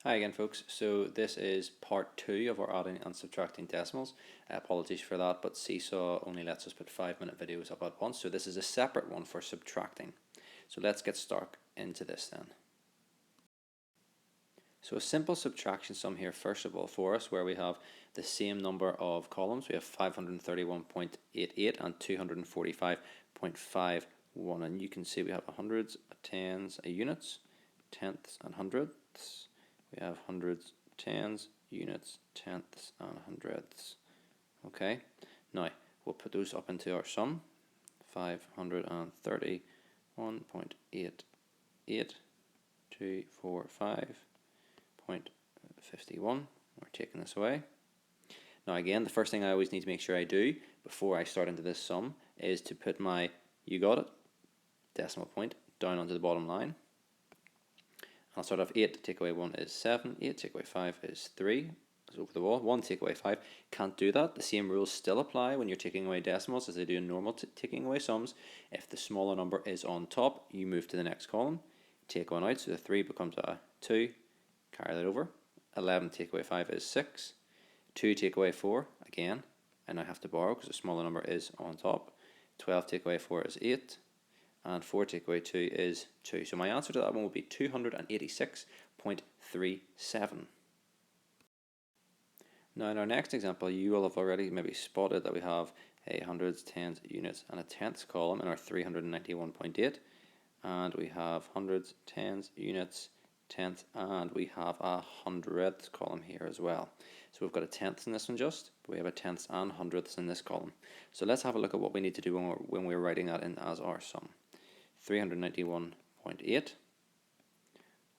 Hi again, folks. So this is part 2 of our adding and subtracting decimals. Apologies for that, but Seesaw only lets us put 5-minute videos up at once, so this is a separate one for subtracting. So let's get stuck into this then. So a simple subtraction sum here first of all for us, where we have the same number of columns. We have 531.88 and 245.51, and you can see we have hundreds, tens, units, tenths and hundredths. We have hundreds, tens, units, tenths and hundredths. Okay, now we'll put those up into our sum. 531.88.245.51. We're taking this away. Now again, the first thing I always need to make sure I do before I start into this sum is to put my, you got it, decimal point down onto the bottom line. I'll start off 8, take away 1 is 7, 8 take away 5 is 3, it's over the wall, 1 take away 5, can't do that. The same rules still apply when you're taking away decimals as they do in normal taking away sums. If the smaller number is on top, you move to the next column, take one out, so the 3 becomes a 2, carry that over. 11 take away 5 is 6, 2 take away 4, again, and I have to borrow because the smaller number is on top. 12 take away 4 is 8. And 4 take away 2 is 2. So my answer to that one will be 286.37. Now in our next example, you will have already maybe spotted that we have a hundreds, tens, units and a tenths column in our 391.8. And we have hundreds, tens, units, tenths, and we have a hundredths column here as well. So we've got a tenth in this one just, but we have a tenths and hundredths in this column. So let's have a look at what we need to do when we're writing that in as our sum. 391.8,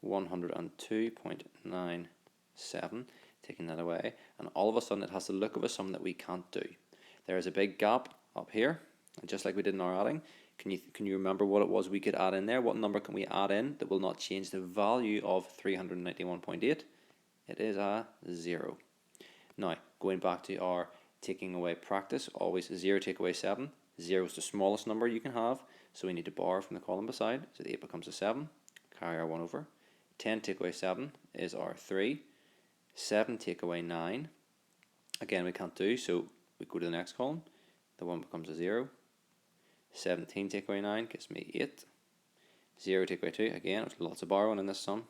102.97, taking that away, and all of a sudden it has the look of a sum that we can't do. There is a big gap up here, and just like we did in our adding, can you remember what it was we could add in there? What number can we add in that will not change the value of 391.8? It is a 0. Now, going back to our taking away practice, always 0 take away 7. 0 is the smallest number you can have, so we need to borrow from the column beside, so the 8 becomes a 7, carry our 1 over. 10 take away 7 is our 3, 7 take away 9, again we can't do, so we go to the next column, the 1 becomes a 0, 17 take away 9 gives me 8, 0 take away 2, again there's lots of borrowing in this sum,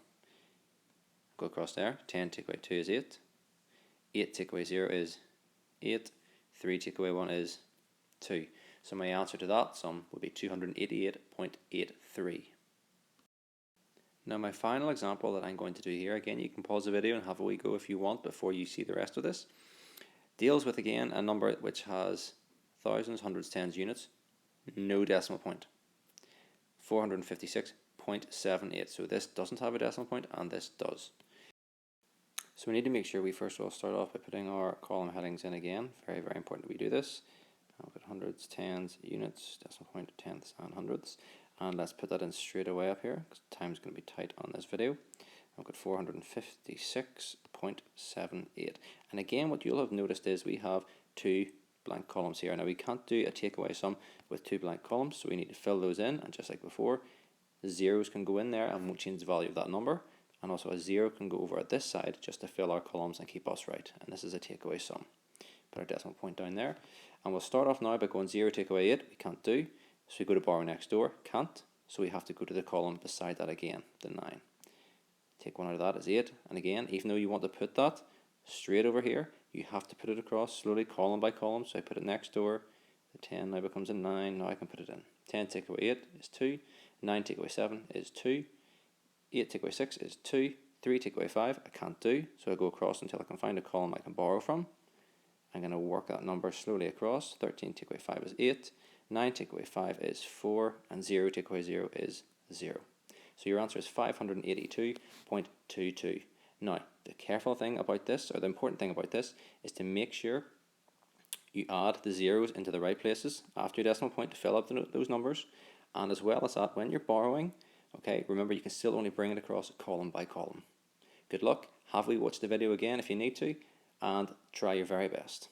go across there, 10 take away 2 is 8, 8 take away 0 is 8, 3 take away 1 is 2. So my answer to that sum would be 288.83. Now my final example that I'm going to do here, again you can pause the video and have a wee go if you want before you see the rest of this, deals with again a number which has thousands, hundreds, tens, units, no decimal point. 456.78. So this doesn't have a decimal point and this does. So we need to make sure we first of all start off by putting our column headings in again. Very, very important that we do this. I'll put hundreds, tens, units, decimal point, tenths and hundredths. And let's put that in straight away up here because time's going to be tight on this video. I've got 456.78. And again, what you'll have noticed is we have two blank columns here. Now we can't do a takeaway sum with two blank columns, so we need to fill those in. And just like before, zeros can go in there and won't change the value of that number. And also a 0 can go over at this side just to fill our columns and keep us right. And this is a takeaway sum. Put our decimal point down there. And we'll start off now by going 0 take away 8, we can't do. So we go to borrow next door, can't. So we have to go to the column beside that again, the 9. Take one out of that is 8. And again, even though you want to put that straight over here, you have to put it across slowly, column by column. So I put it next door. The 10 now becomes a 9. Now I can put it in. 10 take away 8 is 2. 9 take away 7 is 2. 8 take away 6 is 2. 3 take away 5 I can't do. So I go across until I can find a column I can borrow from. I'm going to work that number slowly across. 13 take away 5 is 8. 9 take away 5 is 4. And 0 take away 0 is 0. So your answer is 582.22. Now, the careful thing about this, or the important thing about this, is to make sure you add the zeros into the right places after your decimal point to fill up those numbers. And as well as that, when you're borrowing, okay, remember you can still only bring it across column by column. Good luck. Have we watched the video again if you need to, and try your very best.